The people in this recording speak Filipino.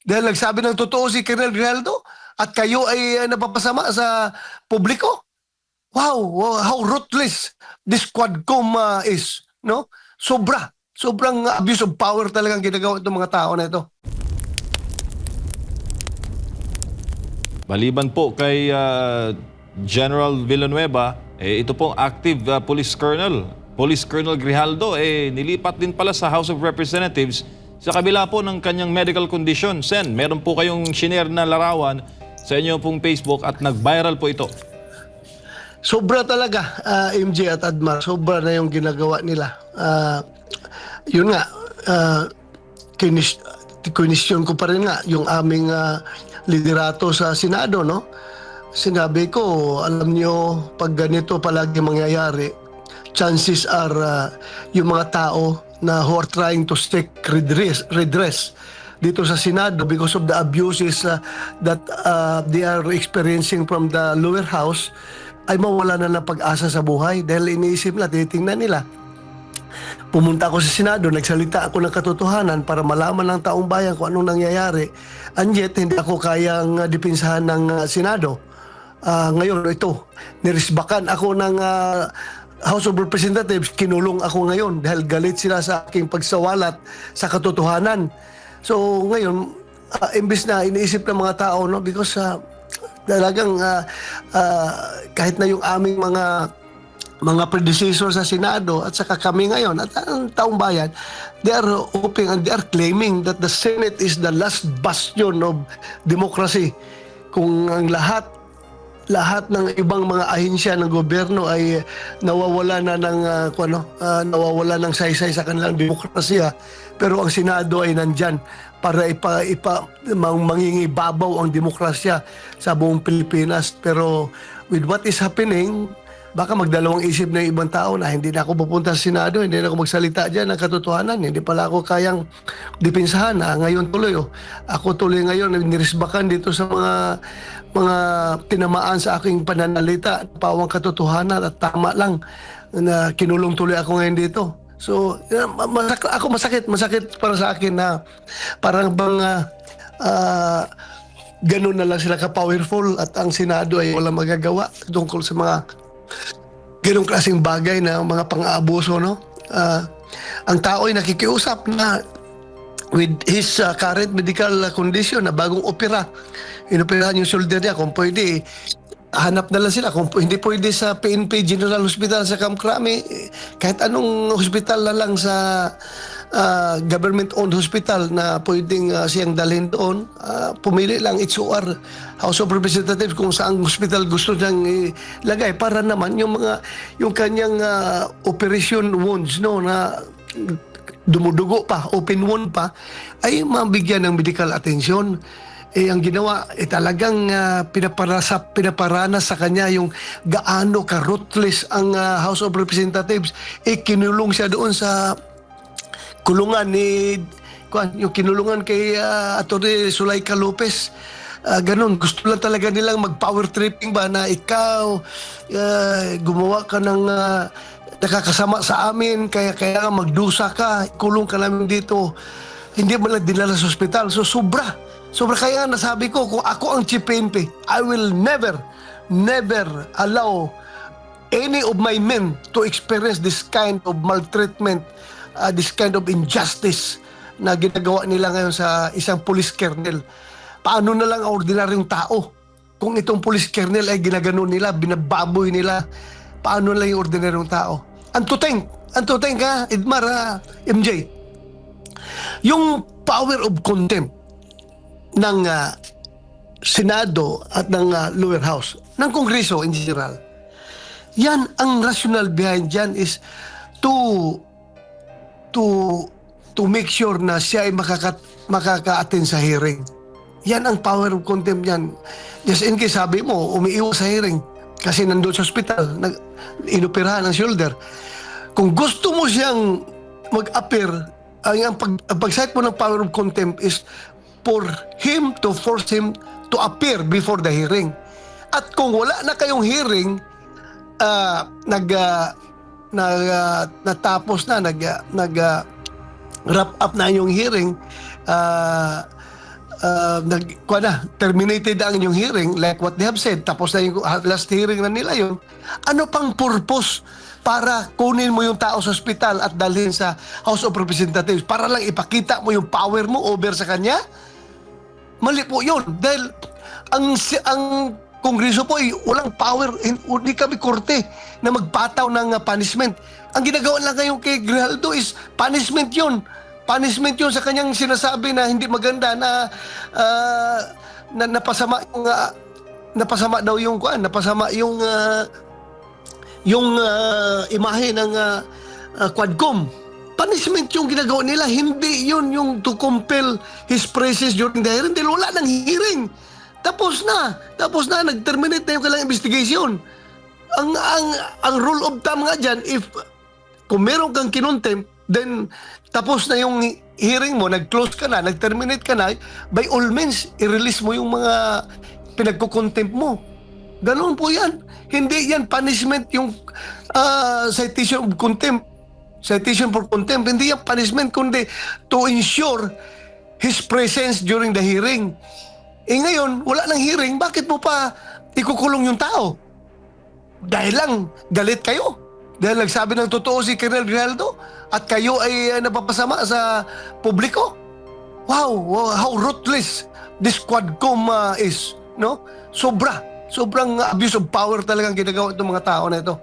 Dahil nagsabi ng totoo si Colonel Grijaldo at kayo ay napapasama sa publiko. Wow, wow, how ruthless this Quadcom is, no? Sobrang abuse of power talagang ginagawa itong mga tao na ito. Maliban po kay General Villanueva, ito pong active Police Colonel Grijaldo, nilipat din pala sa House of Representatives sa kabila po ng kanyang medical condition. Sen, meron po kayong shinare na larawan sa inyo pong Facebook at nag-viral po ito. Sobra talaga, MJ at Admar. Sobra na yung ginagawa nila. Yun nga, kinisyon ko pa rin nga yung aming liderato sa Senado, no? Sinabi ko, alam nyo, pag ganito palagi mangyayari, chances are yung mga tao na who are trying to seek redress dito sa Senado because of the abuses that they are experiencing from the lower house, ay mawala na ng pag-asa sa buhay dahil iniisip nila, titingnan nila. Pumunta ako sa Senado, nagsalita ako ng katotohanan para malaman ng taong bayan kung anong nangyayari. And yet, hindi ako kayang dipinsahan ng Senado. Ngayon, ito, nirisbakan ako ng House of Representatives, kinulong ako ngayon dahil galit sila sa aking pagsawalat sa katotohanan. So, ngayon, imbis na iniisip ng mga tao, no, because talagang kahit na yung aming mga predecessor sa Senado at saka kami ngayon at ang taong bayan, they are hoping and they are claiming that the Senate is the last bastion of democracy. Kung ang lahat ng ibang mga ahensya ng gobyerno ay nawawala na ng nawawala ng saysay sa kanilang demokrasya, pero ang Senado ay nandyan para mangingibabaw ang demokrasya sa buong Pilipinas. Pero with what is happening, baka magdalawang isip na yung ibang tao na hindi na ako pupunta sa Senado, hindi na ako magsalita dyan ng katotohanan, hindi pala ako kayang dipinsahan. Ngayon tuloy, ako tuloy ngayon nirisbakan dito sa mga tinamaan sa aking pananalita, pawang katotohanan at tama lang na kinulong tuloy ako ngayon dito. So, masakit para sa akin na parang bang ganun na lang sila ka-powerful at ang Senado ay walang magagawa tungkol sa mga ganung klaseng bagay na mga pang-aabuso, no? Ang tao ay nakikiusap na with his current medical condition na bagong opera, inoperahan yung shoulder niya, kung pwede hanap na lang sila, kung hindi pwede sa PNP General Hospital sa Camp Crame, kahit anong hospital na lang sa government-owned hospital na pwedeng siyang dalhin doon, pumili lang HOR, House of Representatives, kung saang hospital gusto niyang ilagay para naman yung kanyang operation wounds, no, na dumudugo pa, open wound pa, ay mabigyan ng medical attention. Ang ginawa, talagang pinaparanas sa kanya yung gaano ka-ruthless ang House of Representatives. Kinulong siya doon sa kulungan yung kinulungan kay Atty. Zulaika Lopez. Ganun, gusto lang talaga nilang mag-power tripping ba na ikaw gumawa ka ng nakakasama sa amin, kaya magdusa ka, kulong ka namin dito. Hindi mo lang dinala sa ospital. So sobra kaya nasabi ko, kung ako ang Chief PNP, I will never allow any of my men to experience this kind of maltreatment, this kind of injustice na ginagawa nila ngayon sa isang police colonel. Paano na lang ang ordinaryong tao? Kung itong police colonel ay ginagano nila, binababoy nila, paano lang yung ordinaryong tao? Antuteng ha, Edmar, MJ. Yung power of contempt ng Senado at ng lower house, ng Kongreso in general, yan, ang rational behind yan is to make sure na siya ay makaka-attend sa hearing. Yan ang power of contempt yan. Just in case, sabi mo, umiiwas sa hearing kasi nandun sa hospital, inoperahan ang shoulder. Kung gusto mo siyang mag-appear, ang pag-cite mo ng power of contempt is for him to force him to appear before the hearing. At kung wala na kayong hearing, natapos na, wrap up na yung hearing, terminated ang inyong hearing like what they have said, tapos na yung last hearing na nila yun, ano pang purpose para kunin mo yung tao sa ospital at dalhin sa House of Representatives para lang ipakita mo yung power mo over sa kanya? Mali po yun. Dahil ang Kongreso po ay walang power, hindi kami korte na magpataw ng punishment. Ang ginagawa lang ngayon kay Grijaldo is punishment yun. Punishment yun sa kanyang sinasabi na hindi maganda na napasama yung napasama daw yung napasama yung imahe ng Quadcom. Punishment yung ginagawa nila, hindi yun yung to compel his presence during the hearing dahil wala ng hearing. Tapos na, nag-terminate na yung kailangang investigation. Ang rule of thumb nga dyan, if kung meron kang kinontempt, then tapos na yung hearing mo, nag-close ka na, nag-terminate ka na, by all means, i-release mo yung mga pinagkukontempt mo. Ganun po yan. Hindi yan punishment yung citation of contempt. Citation for contempt. Hindi yan punishment, kundi to ensure his presence during the hearing. Eh ngayon, wala nang hearing, bakit mo pa ikukulong yung tao? Dahil lang, galit kayo. Dahil nagsabi ng totoo si Colonel Grijaldo at kayo ay napapasama sa publiko. Wow, how ruthless this Quadcom is, no? Sobrang abuse of power talagang ginagawa itong mga tao na ito.